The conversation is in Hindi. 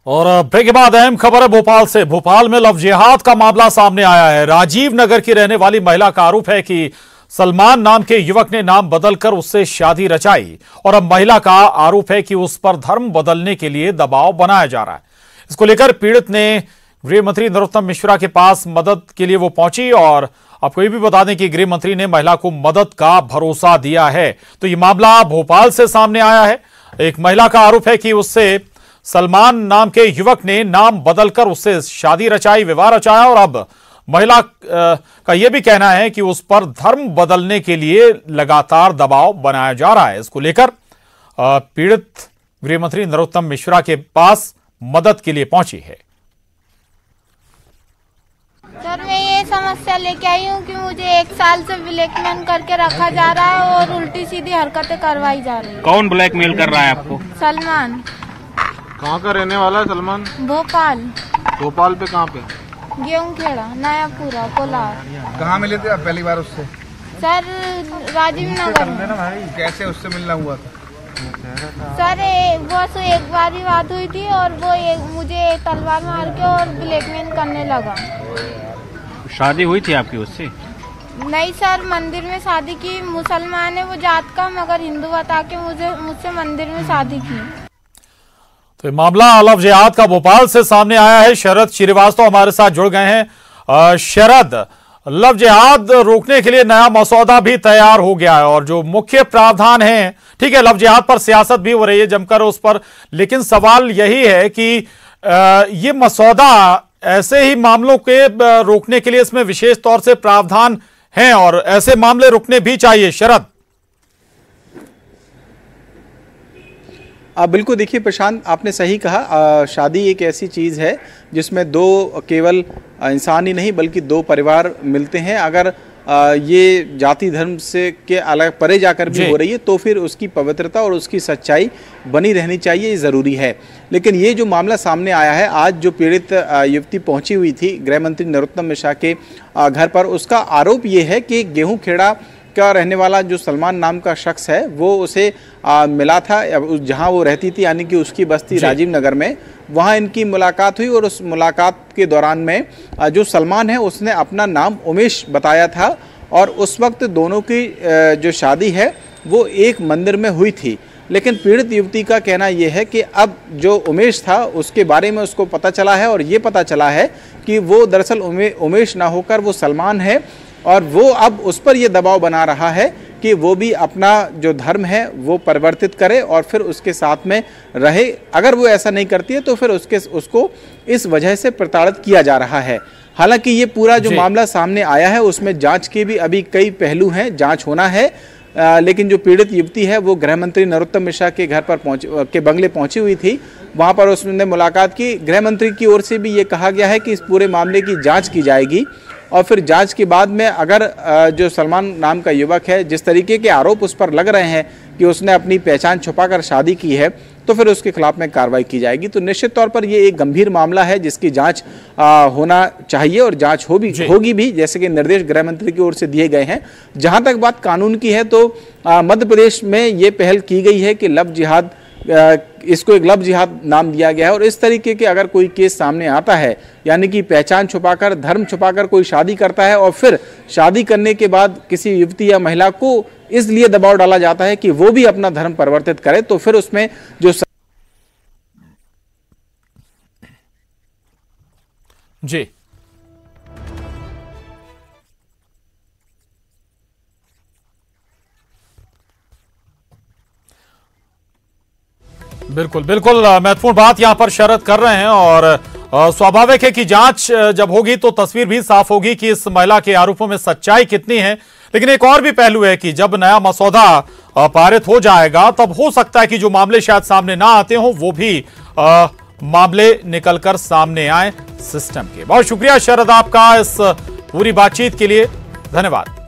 और ब्रेक के बाद अहम खबर है भोपाल से। भोपाल में लव जिहाद का मामला सामने आया है। राजीव नगर की रहने वाली महिला का आरोप है कि सलमान नाम के युवक ने नाम बदलकर उससे शादी रचाई और अब महिला का आरोप है कि उस पर धर्म बदलने के लिए दबाव बनाया जा रहा है। इसको लेकर पीड़ित ने गृह मंत्री नरोत्तम मिश्रा के पास मदद के लिए वो पहुंची और आपको ये भी बता दें कि गृह मंत्री ने महिला को मदद का भरोसा दिया है। तो ये मामला भोपाल से सामने आया है। एक महिला का आरोप है कि उससे सलमान नाम के युवक ने नाम बदलकर उससे शादी रचाई, विवाह रचाया और अब महिला का यह भी कहना है कि उस पर धर्म बदलने के लिए लगातार दबाव बनाया जा रहा है। इसको लेकर पीड़ित गृह मंत्री नरोत्तम मिश्रा के पास मदद के लिए पहुंची है। सर, मैं ये समस्या लेके आई हूँ कि मुझे 1 साल से ब्लैकमेल करके रखा जा रहा है और उल्टी सीधी हरकतें करवाई जा रही है। कौन ब्लैकमेल कर रहा है आपको? सलमान। कहाँ का रहने वाला है सलमान? भोपाल। भोपाल पे कहाँ पे? गेहूं खेड़ा, नयापुरा, कोलार। कहाँ मिले थे आप पहली बार उससे? सर, राजीव नगर में। कैसे उससे मिलना हुआ था? सर, बस एक बार ही बात हुई थी और वो मुझे तलवार मार के और ब्लैकमेल करने लगा। शादी हुई थी आपकी उससे? नहीं सर, मंदिर में शादी की। मुसलमान है वो जात का, मगर हिंदू बता के मुझसे मंदिर में शादी की। तो मामला लव जिहाद का भोपाल से सामने आया है। शरद श्रीवास्तव हमारे साथ जुड़ गए हैं। शरद, लव जिहाद रोकने के लिए नया मसौदा भी तैयार हो गया है और जो मुख्य प्रावधान है, ठीक है, लव जिहाद पर सियासत भी हो रही है जमकर उस पर, लेकिन सवाल यही है कि ये मसौदा ऐसे ही मामलों के रोकने के लिए इसमें विशेष तौर से प्रावधान हैं और ऐसे मामले रुकने भी चाहिए। शरद, बिल्कुल, देखिए प्रशांत, आपने सही कहा। शादी एक ऐसी चीज़ है जिसमें दो केवल इंसान ही नहीं बल्कि दो परिवार मिलते हैं। अगर ये जाति धर्म से के अलग परे जाकर भी हो रही है तो फिर उसकी पवित्रता और उसकी सच्चाई बनी रहनी चाहिए, ये ज़रूरी है। लेकिन ये जो मामला सामने आया है, आज जो पीड़ित युवती पहुंची हुई थी गृह मंत्री नरोत्तम मिश्रा के घर पर, उसका आरोप ये है कि गेहूं खेड़ा का रहने वाला जो सलमान नाम का शख्स है वो उसे मिला था जहां वो रहती थी, यानी कि उसकी बस्ती राजीव नगर में। वहां इनकी मुलाकात हुई और उस मुलाकात के दौरान में जो सलमान है उसने अपना नाम उमेश बताया था और उस वक्त दोनों की जो शादी है वो एक मंदिर में हुई थी। लेकिन पीड़ित युवती का कहना यह है कि अब जो उमेश था उसके बारे में उसको पता चला है और ये पता चला है कि वो दरअसल उमेश ना होकर वो सलमान है और वो अब उस पर ये दबाव बना रहा है कि वो भी अपना जो धर्म है वो परिवर्तित करे और फिर उसके साथ में रहे। अगर वो ऐसा नहीं करती है तो फिर उसको इस वजह से प्रताड़ित किया जा रहा है। हालांकि ये पूरा जो मामला सामने आया है उसमें जांच के भी अभी कई पहलू हैं, जांच होना है। लेकिन जो पीड़ित युवती है वो गृह मंत्री नरोत्तम मिश्रा के घर पर के बंगले पहुंची हुई थी। वहां पर उसने मुलाकात की। गृह मंत्री की ओर से भी ये कहा गया है कि इस पूरे मामले की जांच की जाएगी और फिर जांच के बाद में अगर जो सलमान नाम का युवक है, जिस तरीके के आरोप उस पर लग रहे हैं कि उसने अपनी पहचान छुपाकर शादी की है, तो फिर उसके खिलाफ में कार्रवाई की जाएगी। तो निश्चित तौर पर ये एक गंभीर मामला है जिसकी जांच होना चाहिए और जांच होगी भी, जैसे कि निर्देश गृह मंत्री की ओर से दिए गए हैं। जहां तक बात कानून की है तो मध्य प्रदेश में ये पहल की गई है कि लव जिहाद, इसको एक लव जिहाद नाम दिया गया है और इस तरीके के अगर कोई केस सामने आता है, यानी कि पहचान छुपाकर, धर्म छुपाकर कोई शादी करता है और फिर शादी करने के बाद किसी युवती या महिला को इसलिए दबाव डाला जाता है कि वो भी अपना धर्म परिवर्तित करे, तो फिर उसमें जो जी बिल्कुल महत्वपूर्ण बात यहां पर शरद कर रहे हैं और स्वाभाविक है कि जांच जब होगी तो तस्वीर भी साफ होगी कि इस महिला के आरोपों में सच्चाई कितनी है। लेकिन एक और भी पहलू है कि जब नया मसौदा पारित हो जाएगा तब हो सकता है कि जो मामले शायद सामने ना आते हों वो भी मामले निकलकर सामने आए सिस्टम के। बहुत शुक्रिया शरद आपका इस पूरी बातचीत के लिए, धन्यवाद।